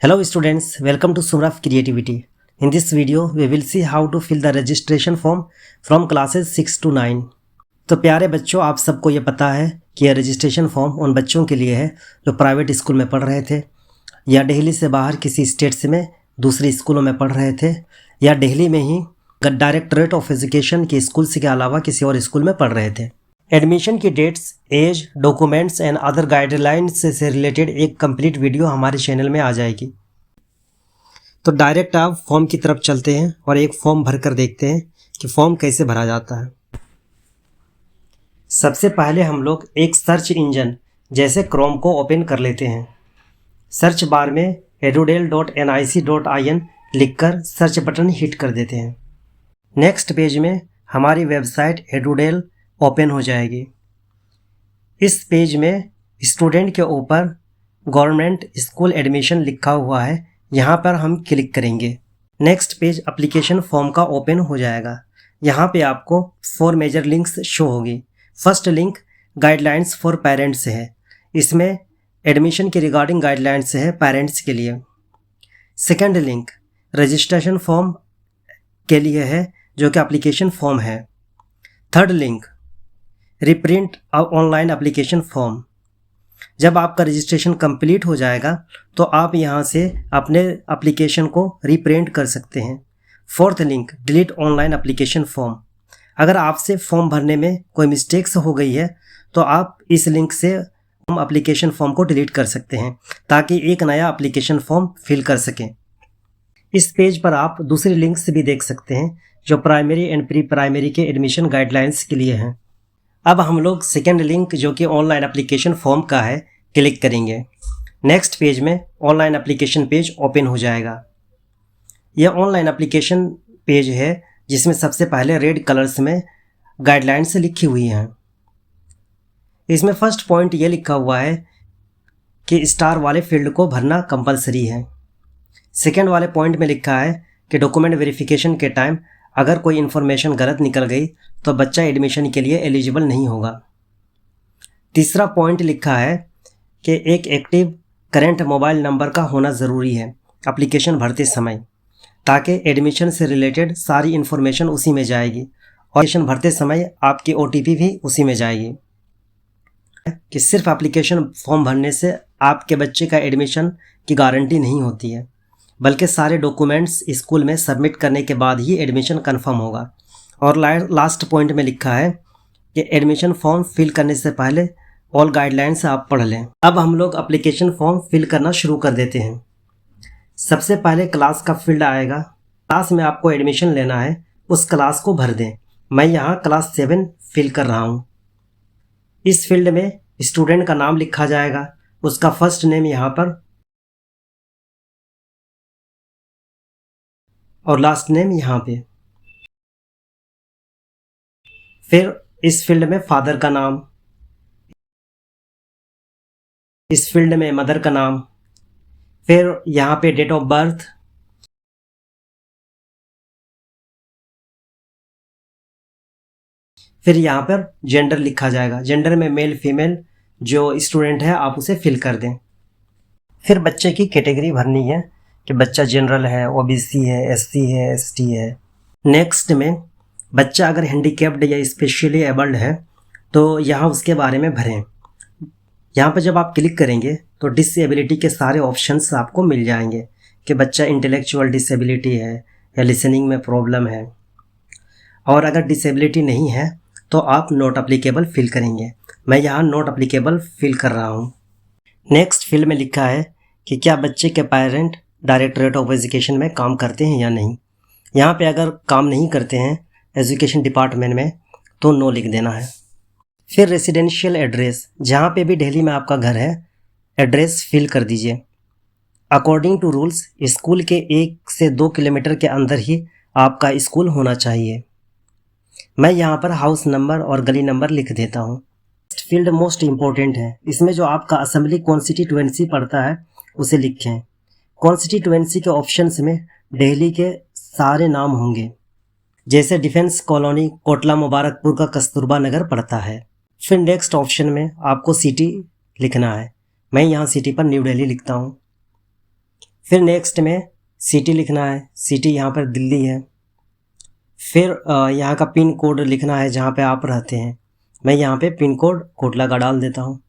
Hello students, welcome to Sumraf Creativity. In this video, we will see how to fill the registration form from classes 6 to 9. तो प्यारे बच्चों, आप सबको ये पता है कि यह रजिस्ट्रेशन फॉर्म उन बच्चों के लिए है जो प्राइवेट स्कूल में पढ़ रहे थे या दिल्ली से बाहर किसी स्टेट्स में दूसरे स्कूलों में पढ़ रहे थे या दिल्ली में ही डायरेक्टरेट ऑफ एजुकेशन के स्कूल से के अलावा किसी और स्कूल में पढ़ रहे थे। एडमिशन की dates, age, documents and other guidelines से रिलेटेड एक कंप्लीट वीडियो हमारे चैनल में आ जाएगी। तो डायरेक्ट आप फॉर्म की तरफ चलते हैं और एक फॉर्म भरकर देखते हैं कि फॉर्म कैसे भरा जाता है। सबसे पहले हम लोग एक सर्च इंजन जैसे क्रोम को ओपन कर लेते हैं। सर्च बार में edudel.nic.in लिखकर सर्च बटन हिट कर देते हैं। नेक्स्ट पेज में हमारी वेबसाइट edudel ओपन हो जाएगी। इस पेज में स्टूडेंट के ऊपर गवर्नमेंट स्कूल एडमिशन लिखा हुआ है, यहाँ पर हम क्लिक करेंगे। नेक्स्ट पेज एप्लीकेशन फॉर्म का ओपन हो जाएगा। यहाँ पे आपको 4 मेजर लिंक्स शो होगी। First link guidelines for parents है, इसमें एडमिशन के रिगार्डिंग गाइडलाइंस है पेरेंट्स के लिए। सेकेंड लिंक रजिस्ट्रेशन फॉर्म के लिए है जो कि एप्लीकेशन फॉर्म है। Third link reprint online application form. जब आपका रजिस्ट्रेशन कंप्लीट हो जाएगा तो आप यहाँ से अपने एप्लीकेशन को रिप्रिंट कर सकते हैं। Fourth link delete online application form. अगर आपसे फॉर्म भरने में कोई मिस्टेक्स हो गई है तो आप इस लिंक से हम एप्लीकेशन फॉर्म को डिलीट कर सकते हैं ताकि एक नया एप्लीकेशन फॉर्म फिल कर सकें। इस पेज पर आप दूसरी लिंक्स भी देख सकते हैं जो प्राइमरी एंड प्री प्राइमरी के एडमिशन गाइडलाइंस के लिए हैं। अब हम लोग सेकेंड लिंक जो कि ऑनलाइन एप्लीकेशन फॉर्म का है क्लिक करेंगे। नेक्स्ट पेज में ऑनलाइन एप्लीकेशन पेज ओपन हो जाएगा। यह ऑनलाइन एप्लीकेशन पेज है जिसमें सबसे पहले रेड कलर्स में गाइडलाइंस लिखी हुई हैं। इसमें फर्स्ट पॉइंट ये लिखा हुआ है कि स्टार वाले फील्ड को भरना कंपलसरी है। सेकेंड वाले पॉइंट में लिखा है कि डॉक्यूमेंट वेरिफिकेशन के टाइम अगर कोई इन्फॉर्मेशन गलत निकल गई तो बच्चा एडमिशन के लिए एलिजिबल नहीं होगा। तीसरा पॉइंट लिखा है कि एक एक्टिव करंट मोबाइल नंबर का होना ज़रूरी है एप्लीकेशन भरते समय, ताकि एडमिशन से रिलेटेड सारी इन्फॉर्मेशन उसी में जाएगी और एडमिशन भरते समय आपकी OTP भी उसी में जाएगी। कि सिर्फ एप्लीकेशन फॉर्म भरने से आपके बच्चे का एडमिशन की गारंटी नहीं होती है, बल्कि सारे डॉक्यूमेंट्स स्कूल में सबमिट करने के बाद ही एडमिशन कंफर्म होगा। और लास्ट पॉइंट में लिखा है कि एडमिशन फॉर्म फिल करने से पहले ऑल गाइडलाइंस आप पढ़ लें। अब हम लोग एप्लीकेशन फॉर्म फिल करना शुरू कर देते हैं। सबसे पहले क्लास का फील्ड आएगा। क्लास में आपको एडमिशन लेना है, उस क्लास को भर दें। मैं यहाँ क्लास 7 फिल कर रहा हूँ। इस फील्ड में स्टूडेंट का नाम लिखा जाएगा, उसका फर्स्ट नेम यहाँ पर और लास्ट नेम यहाँ पे। फिर इस फील्ड में फादर का नाम, इस फील्ड में मदर का नाम, फिर यहाँ पे डेट ऑफ बर्थ, फिर यहाँ पर जेंडर लिखा जाएगा। जेंडर में मेल फीमेल जो स्टूडेंट है आप उसे फिल कर दें। फिर बच्चे की कैटेगरी भरनी है कि बच्चा जनरल है, OBC है, SC है, ST है। नेक्स्ट में बच्चा अगर हैंडीकैप्ड या स्पेशली एबल्ड है तो यहाँ उसके बारे में भरें। यहाँ पर जब आप क्लिक करेंगे तो डिसेबिलिटी के सारे ऑप्शंस आपको मिल जाएंगे कि बच्चा इंटेलेक्चुअल डिसेबिलिटी है या लिसनिंग में प्रॉब्लम है। और अगर डिसेबिलिटी नहीं है तो आप नॉट अप्लीकेबल फिल करेंगे। मैं यहाँ नॉट अप्लीकेबल फिल कर रहा हूँ। नेक्स्ट फील्ड में लिखा है कि क्या बच्चे के पेरेंट डायरेक्टरेट ऑफ एजुकेशन में काम करते हैं या नहीं। यहाँ पे अगर काम नहीं करते हैं एजुकेशन डिपार्टमेंट में तो नो लिख देना है। फिर रेसिडेंशियल एड्रेस, जहाँ पे भी दिल्ली में आपका घर है एड्रेस फिल कर दीजिए। अकॉर्डिंग टू रूल्स स्कूल के 1 से 2 किलोमीटर के अंदर ही आपका स्कूल होना चाहिए। मैं यहाँ पर हाउस नंबर और गली नंबर लिख देता हूँ। फील्ड मोस्ट इम्पोर्टेंट है, इसमें जो आपका असेंबली कॉन्स्टिट्यूएंसी पड़ता है उसे लिखें। कॉन्स्टिट्यूएंसी के ऑप्शंस में दिल्ली के सारे नाम होंगे, जैसे डिफेंस कॉलोनी कोटला मुबारकपुर का कस्तूरबा नगर पड़ता है। फिर नेक्स्ट ऑप्शन में आपको सिटी लिखना है। मैं यहाँ सिटी पर न्यू दिल्ली लिखता हूँ। फिर नेक्स्ट में सिटी लिखना है, सिटी यहाँ पर दिल्ली है। फिर यहाँ का पिन कोड लिखना है जहाँ पे आप रहते हैं। मैं यहाँ पे पिन कोड कोटला का डाल देता हूँ।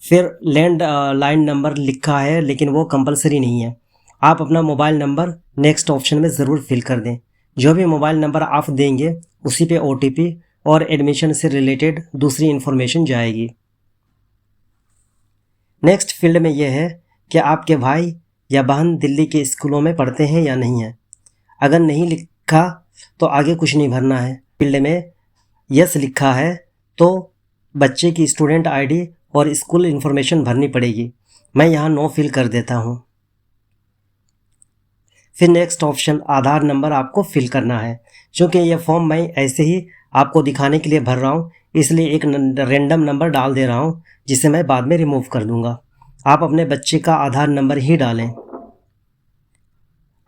फिर लैंड लाइन नंबर लिखा है लेकिन वो कंपलसरी नहीं है, आप अपना मोबाइल नंबर नेक्स्ट ऑप्शन में ज़रूर फिल कर दें। जो भी मोबाइल नंबर आप देंगे उसी पे OTP और एडमिशन से रिलेटेड दूसरी इन्फॉर्मेशन जाएगी। नेक्स्ट फील्ड में यह है कि आपके भाई या बहन दिल्ली के स्कूलों में पढ़ते हैं या नहीं है। अगर नहीं लिखा तो आगे कुछ नहीं भरना है। फील्ड में यस लिखा है तो बच्चे की स्टूडेंट ID और स्कूल इन्फॉर्मेशन भरनी पड़ेगी। मैं यहाँ नो फिल कर देता हूँ। फिर नेक्स्ट ऑप्शन आधार नंबर आपको फिल करना है। क्योंकि यह फॉर्म मैं ऐसे ही आपको दिखाने के लिए भर रहा हूँ, इसलिए एक रैंडम नंबर डाल दे रहा हूँ जिसे मैं बाद में रिमूव कर दूँगा। आप अपने बच्चे का आधार नंबर ही डालें।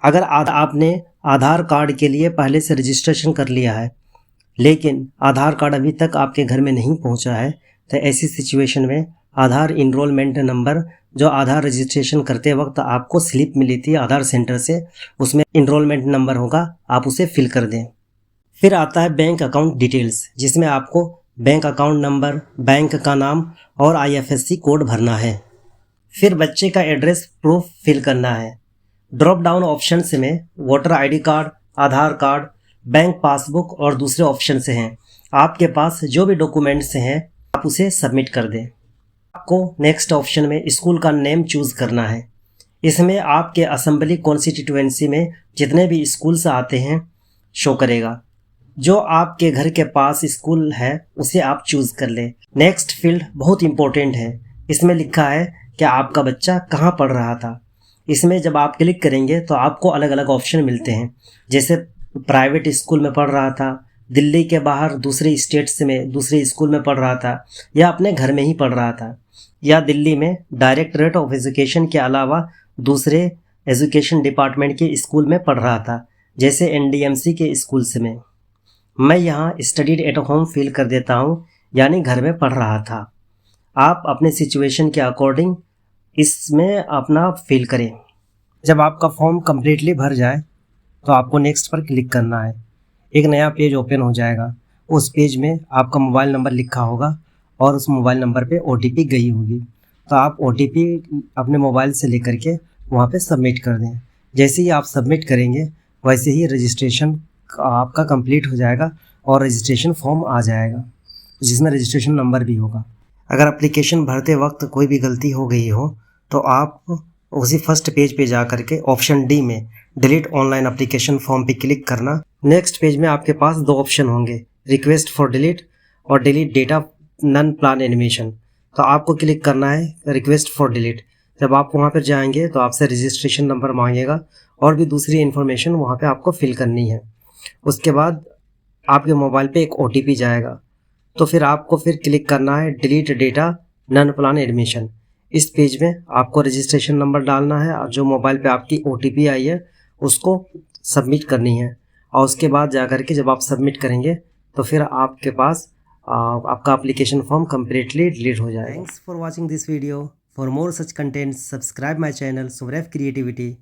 अगर आपने आधार कार्ड के लिए पहले से रजिस्ट्रेशन कर लिया है लेकिन आधार कार्ड अभी तक आपके घर में नहीं पहुंचा है, तो ऐसी सिचुएशन में आधार इनरोलमेंट नंबर जो आधार रजिस्ट्रेशन करते वक्त आपको स्लिप मिली थी आधार सेंटर से, उसमें इनरोलमेंट नंबर होगा, आप उसे फिल कर दें। फिर आता है बैंक अकाउंट डिटेल्स, जिसमें आपको बैंक अकाउंट नंबर, बैंक का नाम और IFSC कोड भरना है। फिर बच्चे का एड्रेस प्रूफ फिल करना है। ड्रॉप डाउन ऑप्शन में वोटर ID कार्ड, आधार कार्ड, बैंक पासबुक और दूसरे ऑप्शन से हैं। आपके पास जो भी डॉक्यूमेंट्स हैं आप उसे सबमिट कर दें। आपको नेक्स्ट ऑप्शन में स्कूल का नेम चूज़ करना है। इसमें आपके असेंबली कॉन्स्टिट्यूएंसी में जितने भी स्कूल्स आते हैं शो करेगा। जो आपके घर के पास स्कूल है उसे आप चूज़ कर लें। नेक्स्ट फील्ड बहुत इंपॉर्टेंट है। इसमें लिखा है कि आपका बच्चा कहाँ पढ़ रहा था। इसमें जब आप क्लिक करेंगे तो आपको अलग अलग ऑप्शन मिलते हैं, जैसे प्राइवेट स्कूल में पढ़ रहा था, दिल्ली के बाहर दूसरे स्टेट्स में दूसरे स्कूल में पढ़ रहा था, या अपने घर में ही पढ़ रहा था, या दिल्ली में डायरेक्टरेट ऑफ एजुकेशन के अलावा दूसरे एजुकेशन डिपार्टमेंट के स्कूल में पढ़ रहा था, जैसे NDMC के स्कूल्स में। मैं यहाँ स्टडीड एट होम फिल कर देता हूँ, यानी घर में पढ़ रहा था। आप अपने सिचुएशन के अकॉर्डिंग इसमें अपना फिल करें। जब आपका फॉर्म कम्प्लीटली भर जाए तो आपको नेक्स्ट पर क्लिक करना है। एक नया पेज ओपन हो जाएगा। उस पेज में आपका मोबाइल नंबर लिखा होगा और उस मोबाइल नंबर पे OTP गई होगी, तो आप OTP अपने मोबाइल से लेकर के वहाँ पे सबमिट कर दें। जैसे ही आप सबमिट करेंगे वैसे ही रजिस्ट्रेशन आपका कंप्लीट हो जाएगा और रजिस्ट्रेशन फॉर्म आ जाएगा जिसमें रजिस्ट्रेशन नंबर भी होगा। अगर एप्लीकेशन भरते वक्त कोई भी गलती हो गई हो तो आप उसी फर्स्ट पेज पे जा करके ऑप्शन D में डिलीट ऑनलाइन एप्लीकेशन फॉर्म पे क्लिक करना। नेक्स्ट पेज में आपके पास दो ऑप्शन होंगे, रिक्वेस्ट फॉर डिलीट और delete data non plan animation. तो आपको क्लिक करना है रिक्वेस्ट फॉर डिलीट। जब आप वहाँ पर जाएंगे तो आपसे रजिस्ट्रेशन नंबर मांगेगा और भी दूसरी इन्फॉर्मेशन वहाँ पे आपको फिल करनी है। उसके बाद आपके मोबाइल पे एक OTP जाएगा, तो फिर आपको क्लिक करना है delete data non plan admission. इस पेज में आपको रजिस्ट्रेशन नंबर डालना है और जो मोबाइल पे आपकी OTP आई है उसको सबमिट करनी है, और उसके बाद जाकर के जब आप सबमिट करेंगे तो फिर आपके पास आपका एप्लीकेशन फॉर्म कम्प्लीटली डिलीट हो जाएगा। Thanks for watching this video. For more such content subscribe my channel सुब्रैफ क्रिएटिविटी।